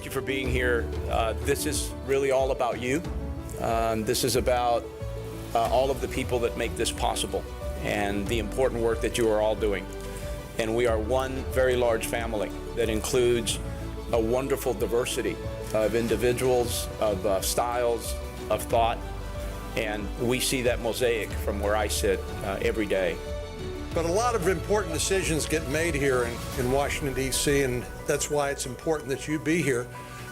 thank you for being here. This is really all about you. This is about all of the people that make this possible and the important work that you are all doing. And we are one very large family that includes a wonderful diversity of individuals, of styles, of thought. And we see that mosaic from where I sit every day. But a lot of important decisions get made here in Washington, D.C., and that's why it's important that you be here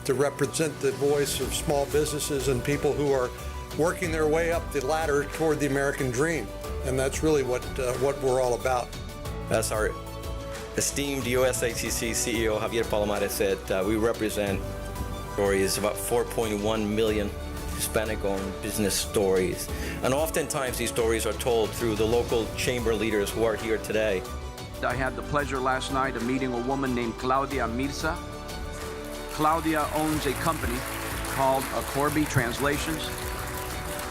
to represent the voice of small businesses and people who are working their way up the ladder toward the American dream. And that's really what we're all about. As our esteemed USHCC CEO Javier Palomares said, we represent stories, about 4.1 million Hispanic-owned business stories. And oftentimes these stories are told through the local chamber leaders who are here today. I had the pleasure last night of meeting a woman named Claudia Mirza. Claudia owns a company called Corby Translations.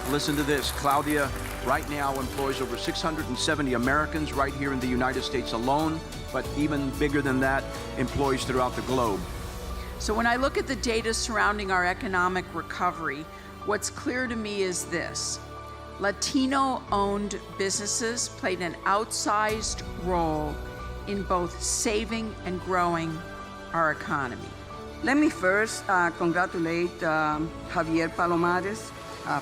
Listen to this, Claudia right now employs over 670 Americans right here in the United States alone, but even bigger than that, employees throughout the globe. So when I look at the data surrounding our economic recovery, what's clear to me is this: Latino-owned businesses played an outsized role in both saving and growing our economy. Let me first congratulate Javier Palomares,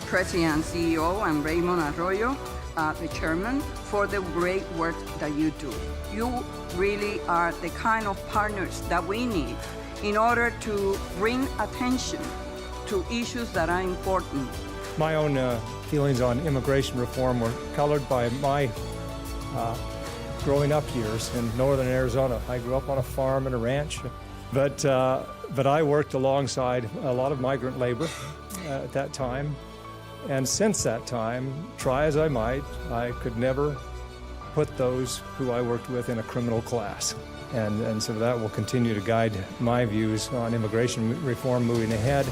President and CEO, and Raymond Arroyo, the Chairman, for the great work that you do. You really are the kind of partners that we need in order to bring attention to issues that are important. My own feelings on immigration reform were colored by my growing up years in northern Arizona. I grew up on a farm and a ranch, but I worked alongside a lot of migrant labor at that time. And since that time, try as I might, I could never put those who I worked with in a criminal class. And so that will continue to guide my views on immigration reform moving ahead.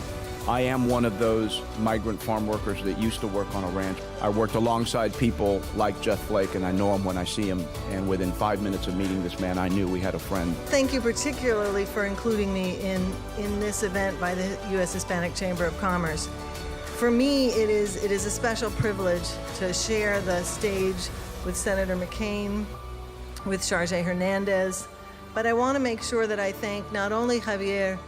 I am one of those migrant farm workers that used to work on a ranch. I worked alongside people like Jeff Flake, and I know him when I see him. And within 5 minutes of meeting this man, I knew we had a friend. Thank you particularly for including me in this event by the U.S. Hispanic Chamber of Commerce. For me, it is a special privilege to share the stage with Senator McCain, with Charge Hernandez. But I want to make sure that I thank not only Javier,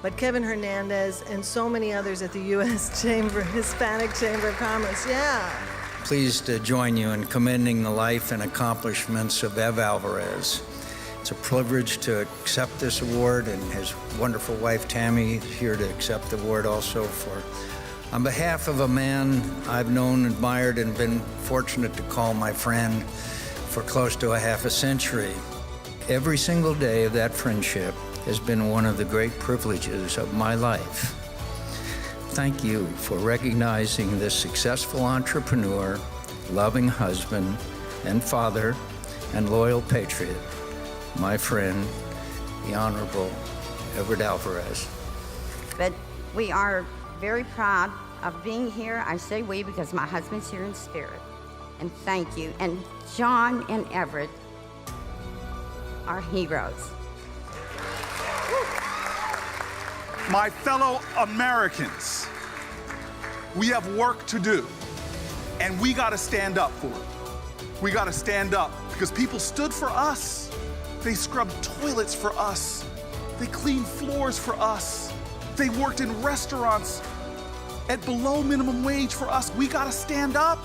but Kevin Hernandez and so many others at the U.S. Hispanic Chamber of Commerce. Yeah. Pleased to join you in commending the life and accomplishments of Ev Alvarez. It's a privilege to accept this award, and his wonderful wife Tammy is here to accept the award also on behalf of a man I've known, admired, and been fortunate to call my friend for close to a half a century. Every single day of that friendship has been one of the great privileges of my life. Thank you for recognizing this successful entrepreneur, loving husband and father, and loyal patriot, my friend, the Honorable Everett Alvarez. But we are very proud of being here. I say we because my husband's here in spirit. And thank you. And John and Everett are heroes. My fellow Americans, we have work to do, and we got to stand up for it. We got to stand up because people stood for us. They scrubbed toilets for us. They cleaned floors for us. They worked in restaurants at below minimum wage for us. We got to stand up.